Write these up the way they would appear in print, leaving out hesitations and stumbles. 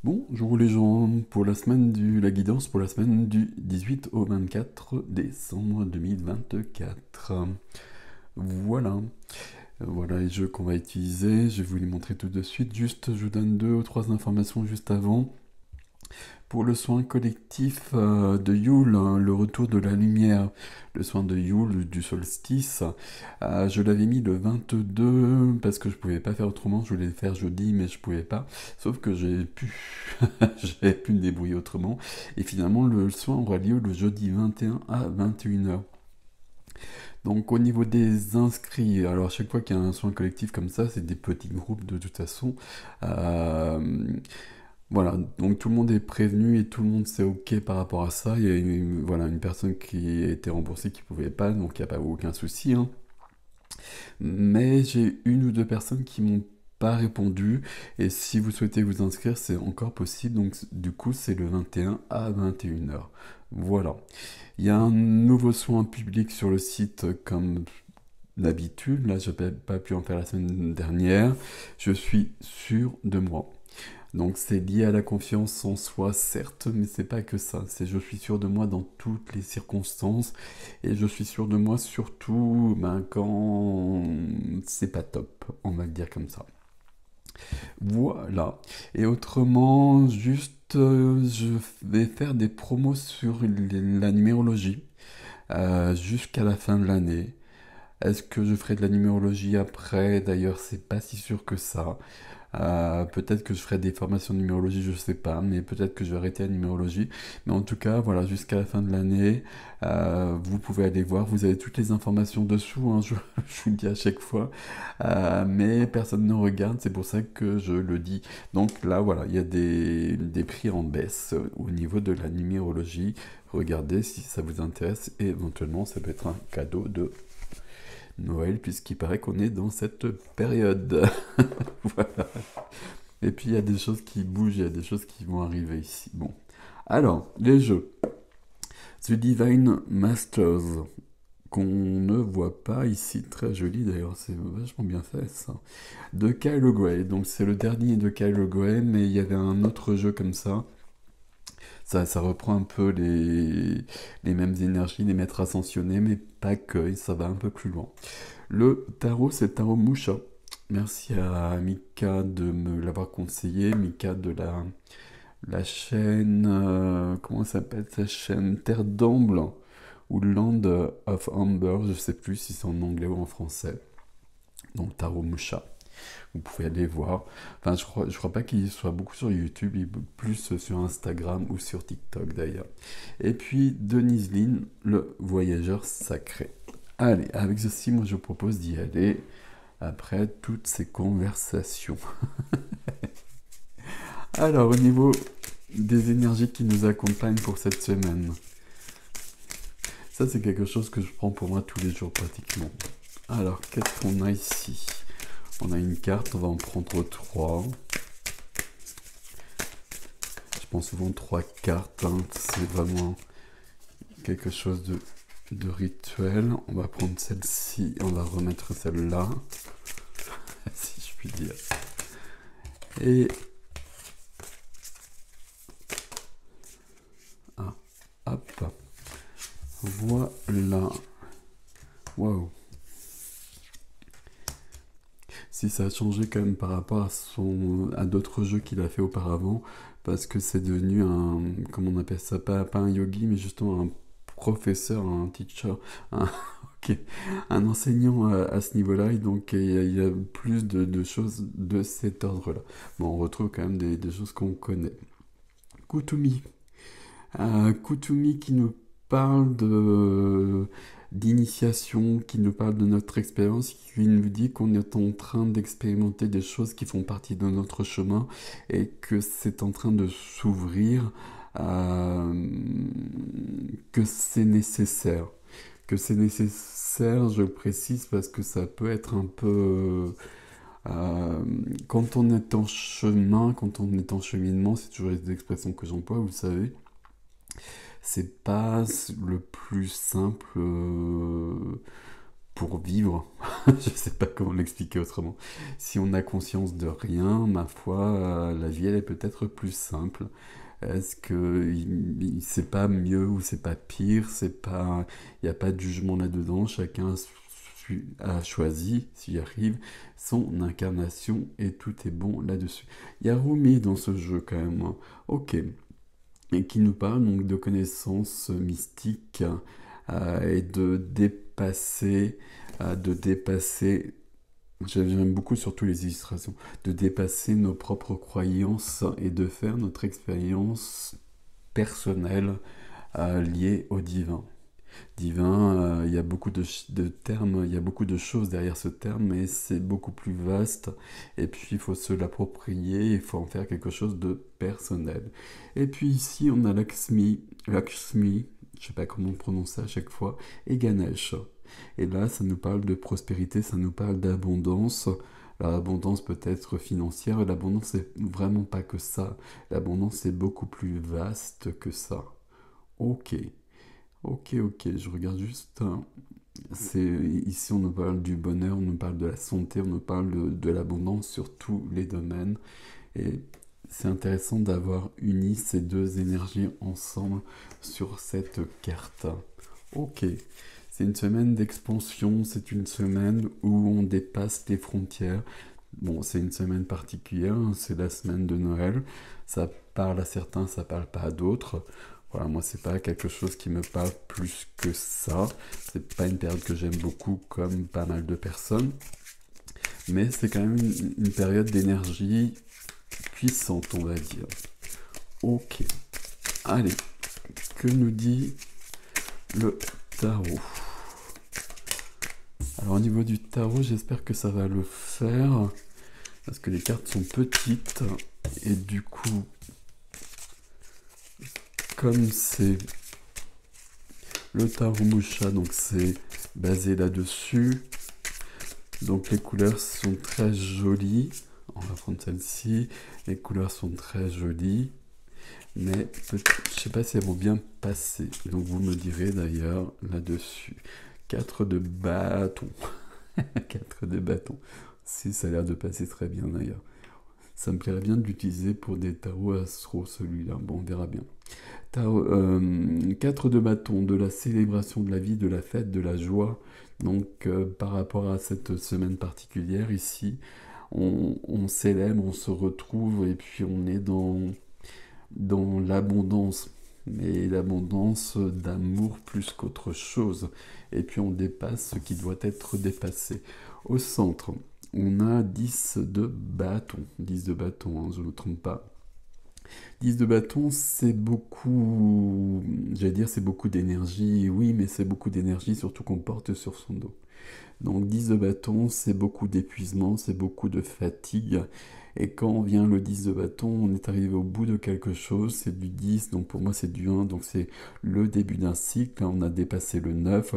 Bonjour les gens, pour la guidance pour la semaine du 18 au 24 décembre 2024. Voilà, voilà les jeux qu'on va utiliser, je vais vous les montrer tout de suite, juste je vous donne deux ou trois informations juste avant. Pour le soin collectif de Yule, hein, le retour de la lumière, le soin de Yule du solstice, je l'avais mis le 22 parce que je pouvais pas faire autrement, je voulais le faire jeudi mais je pouvais pas, sauf que j'ai pu, j'avais pu me débrouiller autrement, et finalement le soin aura lieu le jeudi 21 à 21h. Donc au niveau des inscrits, alors à chaque fois qu'il y a un soin collectif comme ça, c'est des petits groupes de toute façon. Euh, voilà, donc tout le monde est prévenu et tout le monde sait ok par rapport à ça. Il y a voilà, une personne qui a été remboursée qui pouvait pas, donc il n'y a pas aucun souci, hein. Mais j'ai une ou deux personnes qui m'ont pas répondu. Et si vous souhaitez vous inscrire, c'est encore possible. Donc du coup, c'est le 21 à 21h. Voilà. Il y a un nouveau soin public sur le site comme d'habitude. Là, je n'ai pas pu en faire la semaine dernière. Je suis sûr de moi. Donc c'est lié à la confiance en soi, certes, mais c'est pas que ça. C'est je suis sûr de moi dans toutes les circonstances et je suis sûr de moi surtout quand c'est pas top, on va le dire comme ça. Voilà. Et autrement, juste je vais faire des promos sur la numérologie jusqu'à la fin de l'année. Est-ce que je ferai de la numérologie après? D'ailleurs, c'est pas si sûr que ça. Peut-être que je ferai des formations de numérologie, je sais pas, mais peut-être que je vais arrêter la numérologie. Mais en tout cas, voilà, jusqu'à la fin de l'année, vous pouvez aller voir, vous avez toutes les informations dessous, hein, je vous le dis à chaque fois. Mais personne ne regarde, c'est pour ça que je le dis. Donc là, voilà, il y a des prix en baisse au niveau de la numérologie. Regardez si ça vous intéresse et éventuellement ça peut être un cadeau de Noël, puisqu'il paraît qu'on est dans cette période. Voilà. Et puis il y a des choses qui bougent, il y a des choses qui vont arriver ici. Bon. Alors, les jeux. The Divine Masters, qu'on ne voit pas ici, très joli d'ailleurs, c'est vachement bien fait ça. De Kylo Grey, donc c'est le dernier de Kylo Grey, mais il y avait un autre jeu comme ça. Ça reprend un peu les mêmes énergies, les maîtres ascensionnés, mais pas que, et ça va un peu plus loin. Le tarot, c'est le tarot Musha. Merci à Mika de me l'avoir conseillé. Mika de la chaîne. Comment s'appelle cette chaîne? Terre d'Amble ou Land of Amber. Je sais plus si c'est en anglais ou en français. Donc Tarot Musha. Vous pouvez aller voir. Enfin, je crois pas qu'il soit beaucoup sur YouTube, il est plus sur Instagram ou sur TikTok d'ailleurs. Et puis Denise Lynn, le voyageur sacré. Allez, avec ceci, moi je vous propose d'y aller après toutes ces conversations. Alors, au niveau des énergies qui nous accompagnent pour cette semaine, ça c'est quelque chose que je prends pour moi tous les jours pratiquement. Alors, qu'est-ce qu'on a ici? On a une carte, on va en prendre trois. Je prends souvent trois cartes, hein. C'est vraiment quelque chose de rituel. On va prendre celle-ci et on va remettre celle-là, si je puis dire. Et hop, voilà. Waouh. Si ça a changé quand même par rapport à d'autres jeux qu'il a fait auparavant, parce que c'est devenu un, comment on appelle ça, pas un yogi, mais justement un professeur, un teacher, un, ok, un enseignant à ce niveau-là, et donc il y a plus de choses de cet ordre-là. Bon, on retrouve quand même des choses qu'on connaît. Kutumi. Kutumi qui nous parle d'initiation, qui nous parle de notre expérience, qui nous dit qu'on est en train d'expérimenter des choses qui font partie de notre chemin et que c'est en train de s'ouvrir, euh, que c'est nécessaire. Que c'est nécessaire, je le précise, parce que ça peut être un peu... quand on est en chemin, quand on est en cheminement, c'est toujours les expressions que j'emploie, vous le savez, c'est pas le plus simple pour vivre. Je sais pas comment l'expliquer autrement. Si on a conscience de rien, ma foi, la vie elle est peut-être plus simple. Est-ce que c'est pas mieux ou c'est pas pire, c'est pas, il n'y a pas de jugement là-dedans, chacun a choisi, s'il arrive, son incarnation et tout est bon là-dessus. Il y a Rumi dans ce jeu quand même, hein. Ok, et qui nous parle donc de connaissances mystiques et de dépasser, j'aime beaucoup surtout les illustrations, de dépasser nos propres croyances et de faire notre expérience personnelle liée au divin. Divin, il y a beaucoup de termes, il y a beaucoup de choses derrière ce terme, mais c'est beaucoup plus vaste. Et puis, il faut se l'approprier, il faut en faire quelque chose de personnel. Et puis ici, on a Lakshmi, je sais pas comment on prononce ça à chaque fois, et Ganesh. Et là, ça nous parle de prospérité, ça nous parle d'abondance. L'abondance peut être financière, l'abondance c'est vraiment pas que ça. L'abondance c'est beaucoup plus vaste que ça. Ok. Ok, je regarde juste, hein. Ici, on nous parle du bonheur, on nous parle de la santé, on nous parle de l'abondance sur tous les domaines. Et c'est intéressant d'avoir uni ces deux énergies ensemble sur cette carte. Ok, c'est une semaine d'expansion, c'est une semaine où on dépasse les frontières. Bon, c'est une semaine particulière, hein, c'est la semaine de Noël. Ça parle à certains, ça parle pas à d'autres. Voilà, moi, c'est pas quelque chose qui me parle plus que ça. C'est pas une période que j'aime beaucoup, comme pas mal de personnes. Mais c'est quand même une période d'énergie puissante, on va dire. Ok. Allez, que nous dit le tarot? Alors, au niveau du tarot, j'espère que ça va le faire. Parce que les cartes sont petites. Et du coup, comme c'est le tarot Musha, donc c'est basé là-dessus. Donc les couleurs sont très jolies. On va prendre celle-ci. Les couleurs sont très jolies. Mais je ne sais pas si elles vont bien passer. Donc vous me direz d'ailleurs là-dessus. 4 de bâton. 4 de bâton. Si ça a l'air de passer très bien d'ailleurs. Ça me plairait bien de l'utiliser pour des tarots astro, celui-là. Bon, on verra bien. 4 de bâton, de la célébration de la vie, de la fête, de la joie. Donc par rapport à cette semaine particulière ici, on célèbre, on se retrouve et puis on est dans l'abondance. Mais l'abondance d'amour plus qu'autre chose. Et puis on dépasse ce qui doit être dépassé. Au centre, on a 10 de bâton. 10 de bâton, hein, je ne me trompe pas. 10 de bâton, c'est beaucoup, j'allais dire c'est beaucoup d'énergie, oui, mais c'est beaucoup d'énergie surtout qu'on porte sur son dos. Donc 10 de bâton, c'est beaucoup d'épuisement, c'est beaucoup de fatigue. Et quand vient le 10 de bâton, on est arrivé au bout de quelque chose, c'est du 10, donc pour moi c'est du 1, donc c'est le début d'un cycle. On a dépassé le 9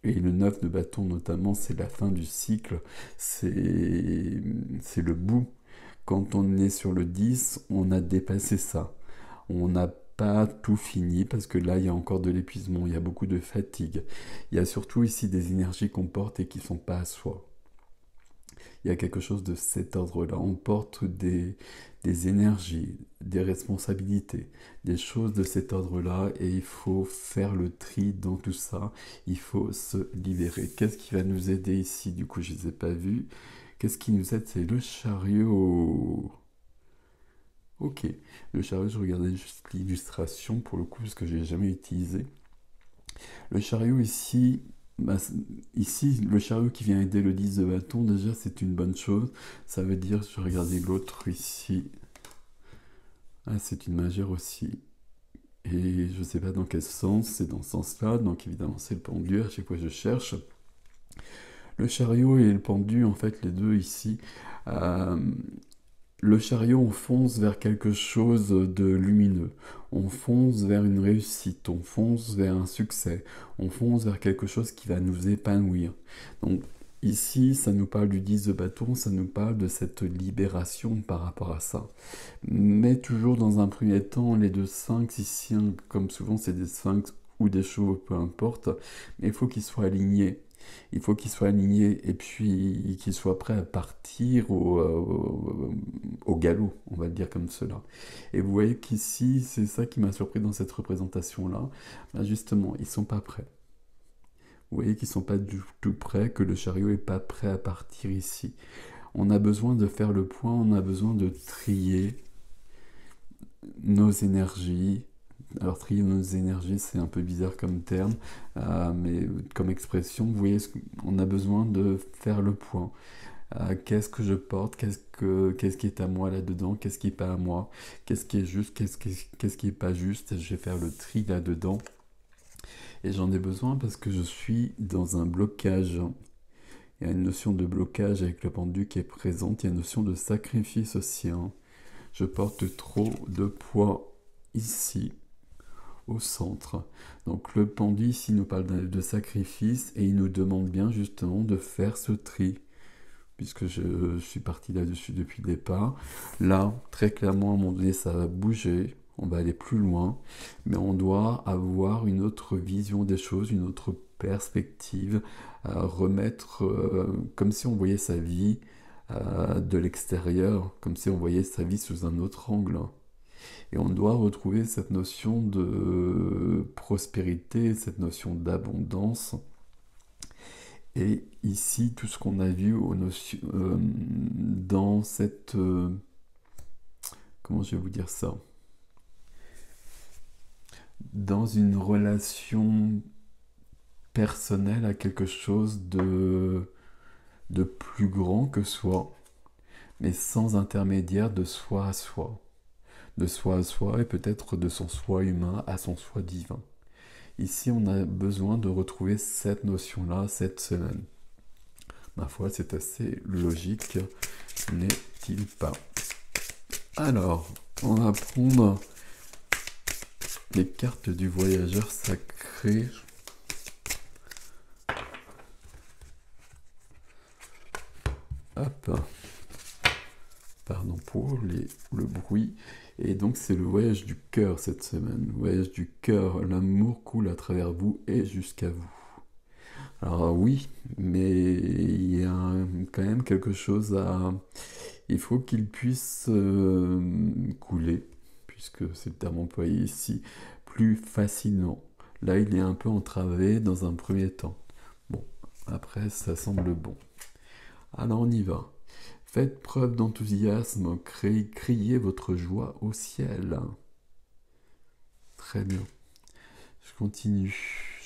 et le 9 de bâton notamment, c'est la fin du cycle, c'est le bout. Quand on est sur le 10, on a dépassé ça. On n'a pas tout fini parce que là, il y a encore de l'épuisement, il y a beaucoup de fatigue. Il y a surtout ici des énergies qu'on porte et qui ne sont pas à soi. Il y a quelque chose de cet ordre-là. On porte des énergies, des responsabilités, des choses de cet ordre-là et il faut faire le tri dans tout ça. Il faut se libérer. Qu'est-ce qui va nous aider ici? Du coup, je ne les ai pas vus. Qu'est-ce qui nous aide? C'est le chariot. Ok, le chariot, je regardais juste l'illustration pour le coup, parce que je l'ai jamais utilisé. Le chariot ici, ici, le chariot qui vient aider le 10 de bâton, déjà c'est une bonne chose. Ça veut dire, je regardais l'autre ici. Ah, c'est une majeure aussi. Et je sais pas dans quel sens, c'est dans ce sens-là, donc évidemment c'est le pendu, à chaque fois je cherche. Le chariot et le pendu, en fait, les deux ici, euh, le chariot, on fonce vers quelque chose de lumineux, on fonce vers une réussite, on fonce vers un succès, on fonce vers quelque chose qui va nous épanouir. Donc ici, ça nous parle du 10 de bâton, ça nous parle de cette libération par rapport à ça. Mais toujours dans un premier temps, les deux sphinx ici, hein, comme souvent c'est des sphinx ou des chevaux, peu importe, mais il faut qu'ils soient alignés. Il faut qu'ils soient alignés et puis qu'ils soient prêts à partir au galop, on va le dire comme cela. Et vous voyez qu'ici, c'est ça qui m'a surpris dans cette représentation-là. Ben justement, ils sont pas prêts. Vous voyez qu'ils sont pas du tout prêts, que le chariot est pas prêt à partir ici. On a besoin de faire le point, on a besoin de trier nos énergies. Alors trier nos énergies, c'est un peu bizarre comme terme, mais comme expression, vous voyez, on a besoin de faire le point. Qu'est-ce que je porte, qu'est-ce qui est à moi là-dedans, qu'est-ce qui n'est pas à moi, qu'est-ce qui est juste, qu'est-ce qui n'est pas juste. Je vais faire le tri là-dedans. Et j'en ai besoin parce que je suis dans un blocage. Il y a une notion de blocage avec le pendu qui est présente, il y a une notion de sacrifice aussi, hein. Je porte trop de poids ici, au centre. Donc le pendu ici nous parle de sacrifice et il nous demande bien justement de faire ce tri, puisque je suis parti là-dessus depuis le départ. Là, très clairement, à un moment donné, ça va bouger, on va aller plus loin, mais on doit avoir une autre vision des choses, une autre perspective, remettre comme si on voyait sa vie de l'extérieur, comme si on voyait sa vie sous un autre angle. Et on doit retrouver cette notion de prospérité, cette notion d'abondance. Et ici, tout ce qu'on a vu dans cette... comment je vais vous dire ça? Dans une relation personnelle à quelque chose de plus grand que soi, mais sans intermédiaire de soi à soi. De soi à soi et peut-être de son soi humain à son soi divin. Ici, on a besoin de retrouver cette notion-là cette semaine. Ma foi, c'est assez logique, n'est-il pas? Alors, on va prendre les cartes du voyageur sacré. Hop. Pardon pour le bruit. Et donc c'est le voyage du cœur cette semaine. Le voyage du cœur, l'amour coule à travers vous et jusqu'à vous. Alors oui, mais il y a quand même quelque chose à... Il faut qu'il puisse couler, puisque c'est le terme employé ici, plus facilement. Là, il est un peu entravé dans un premier temps. Bon, après, ça semble bon. Alors on y va. Faites preuve d'enthousiasme, criez votre joie au ciel. Très bien. Je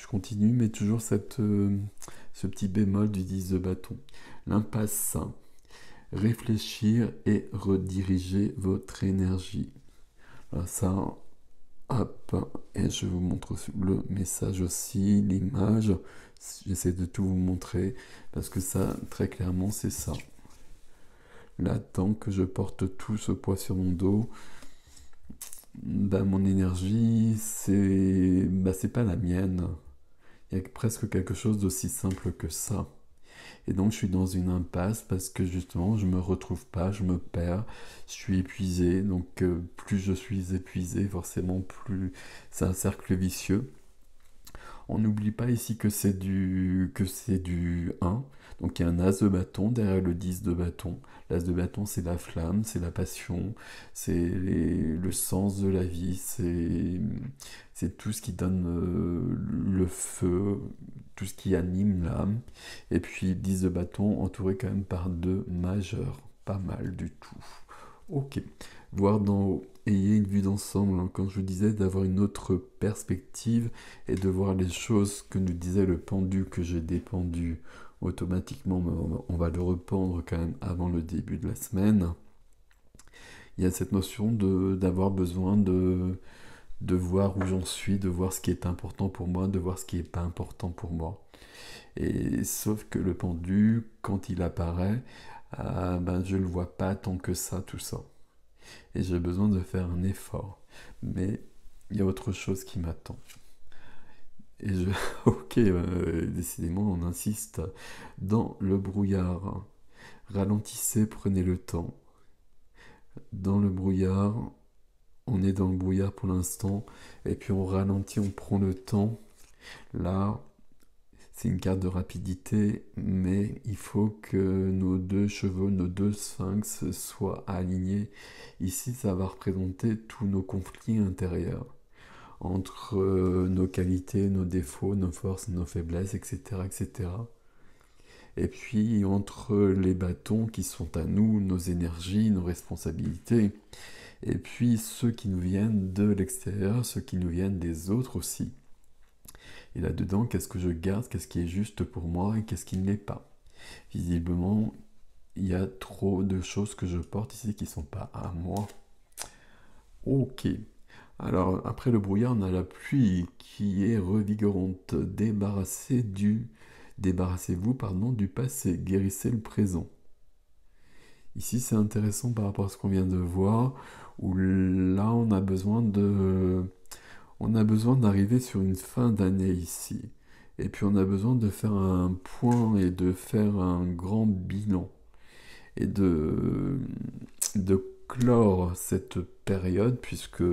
continue, mais toujours ce petit bémol du 10 de bâton. L'impasse. Réfléchir et rediriger votre énergie. Alors ça, hop, et je vous montre le message aussi, l'image. J'essaie de tout vous montrer, parce que ça, très clairement, c'est ça. Là, tant que je porte tout ce poids sur mon dos, mon énergie, c'est pas la mienne. Il y a presque quelque chose d'aussi simple que ça. Et donc, je suis dans une impasse parce que justement, je me retrouve pas, je me perds, je suis épuisé. Donc, plus je suis épuisé, forcément, plus c'est un cercle vicieux. On n'oublie pas ici que c'est du 1. Donc il y a un as de bâton derrière le 10 de bâton. L'as de bâton, c'est la flamme, c'est la passion, c'est le sens de la vie, c'est tout ce qui donne le feu, tout ce qui anime l'âme. Et puis 10 de bâton entouré quand même par 2 majeurs. Pas mal du tout. Ok. Voir d'en haut. Ayez une vue d'ensemble, hein. Quand je vous disais d'avoir une autre perspective et de voir les choses que nous disait le pendu que j'ai dépendu automatiquement, mais on va le rependre quand même avant le début de la semaine. Il y a cette notion d'avoir besoin de voir où j'en suis, de voir ce qui est important pour moi, de voir ce qui n'est pas important pour moi. Et sauf que le pendu, quand il apparaît, je ne le vois pas tant que ça, tout ça. Et j'ai besoin de faire un effort. Mais il y a autre chose qui m'attend. Et je... Ok, décidément, on insiste. Dans le brouillard, ralentissez, prenez le temps. Dans le brouillard, on est dans le brouillard pour l'instant, et puis on ralentit, on prend le temps. Là, c'est une carte de rapidité, mais il faut que nos deux chevaux, nos deux sphinx soient alignés. Ici, ça va représenter tous nos conflits intérieurs entre nos qualités, nos défauts, nos forces, nos faiblesses, etc., etc. Et puis entre les bâtons qui sont à nous, nos énergies, nos responsabilités, et puis ceux qui nous viennent de l'extérieur, ceux qui nous viennent des autres aussi. Et là-dedans, qu'est-ce que je garde, qu'est-ce qui est juste pour moi et qu'est-ce qui ne l'est pas. Visiblement, il y a trop de choses que je porte ici qui ne sont pas à moi. Ok. Alors, après le brouillard, on a la pluie qui est revigorante. Débarrassez-vous, du passé, guérissez le présent. Ici, c'est intéressant par rapport à ce qu'on vient de voir, où là, on a besoin d'arriver sur une fin d'année ici. Et puis, on a besoin de faire un point et de faire un grand bilan. Et de clore cette période, puisque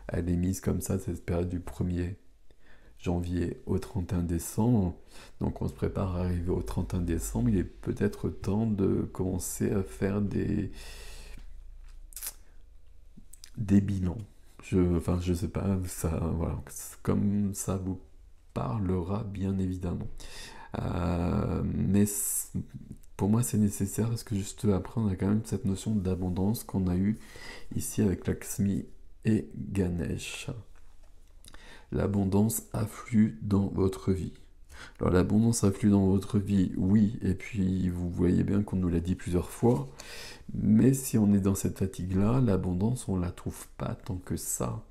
elle est mise comme ça, cette période du 1er janvier au 31 décembre. Donc on se prépare à arriver au 31 décembre. Il est peut-être temps de commencer à faire des bilans. Je sais pas, ça, voilà, comme ça vous parlera bien évidemment. Mais pour moi c'est nécessaire parce que juste après on a quand même cette notion d'abondance qu'on a eue ici avec Lakshmi et Ganesh. L'abondance afflue dans votre vie. Alors l'abondance afflue dans votre vie, oui, et puis vous voyez bien qu'on nous l'a dit plusieurs fois, mais si on est dans cette fatigue-là, l'abondance, on ne la trouve pas tant que ça.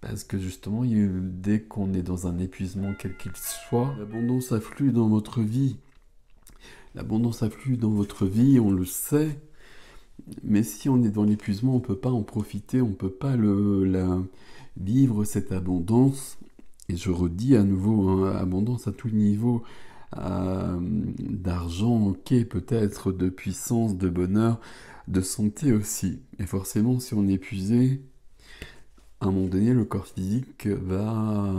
Parce que justement, dès qu'on est dans un épuisement quel qu'il soit, l'abondance afflue dans votre vie. L'abondance afflue dans votre vie, on le sait, mais si on est dans l'épuisement, on ne peut pas en profiter, on ne peut pas vivre cette abondance. Et je redis à nouveau, hein, abondance à tous les niveaux, d'argent, ok, peut-être, de puissance, de bonheur, de santé aussi. Et forcément, si on est épuisé, à un moment donné, le corps physique va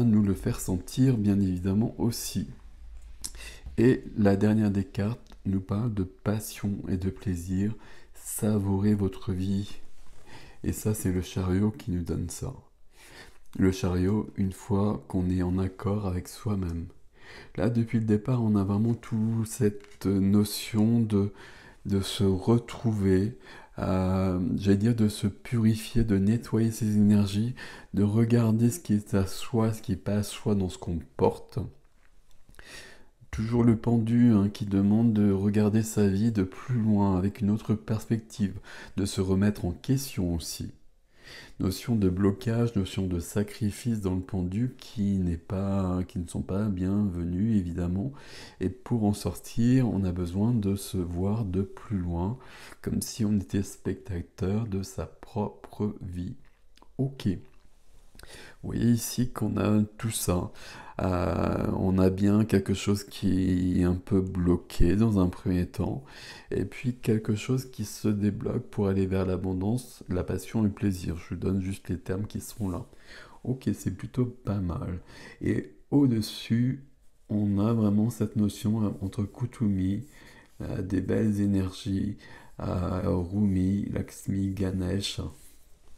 nous le faire sentir, bien évidemment, aussi. Et la dernière des cartes nous parle de passion et de plaisir. Savourez votre vie. Et ça, c'est le chariot qui nous donne ça. Le chariot, une fois qu'on est en accord avec soi-même. Là, depuis le départ, on a vraiment toute cette notion de se retrouver, j'allais dire de se purifier, de nettoyer ses énergies, de regarder ce qui est à soi, ce qui n'est pas à soi dans ce qu'on porte. Toujours le pendu qui demande de regarder sa vie de plus loin, avec une autre perspective, de se remettre en question aussi. Notion de blocage, notion de sacrifice dans le pendu qui ne sont pas bienvenus évidemment. Et pour en sortir, on a besoin de se voir de plus loin, comme si on était spectateur de sa propre vie. Ok. Vous voyez ici qu'on a tout ça. On a bien quelque chose qui est un peu bloqué dans un premier temps, et puis quelque chose qui se débloque pour aller vers l'abondance, la passion et le plaisir. Je vous donne juste les termes qui sont là. Ok, c'est plutôt pas mal. Et au-dessus, on a vraiment cette notion entre Kutumi, des belles énergies, Rumi, Lakshmi, Ganesh.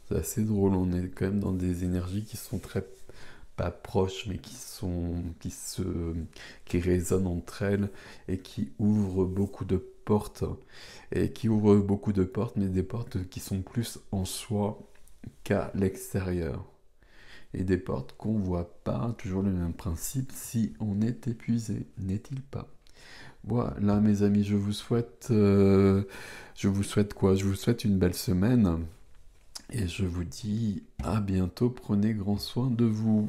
C'est assez drôle, on est quand même dans des énergies qui sont très pas proches, mais qui résonnent entre elles et qui ouvrent beaucoup de portes. Et qui ouvrent beaucoup de portes, mais des portes qui sont plus en soi qu'à l'extérieur. Et des portes qu'on voit pas, toujours le même principe, si on est épuisé, n'est-il pas? Voilà mes amis, je vous souhaite quoi? Je vous souhaite une belle semaine. Et je vous dis à bientôt, prenez grand soin de vous.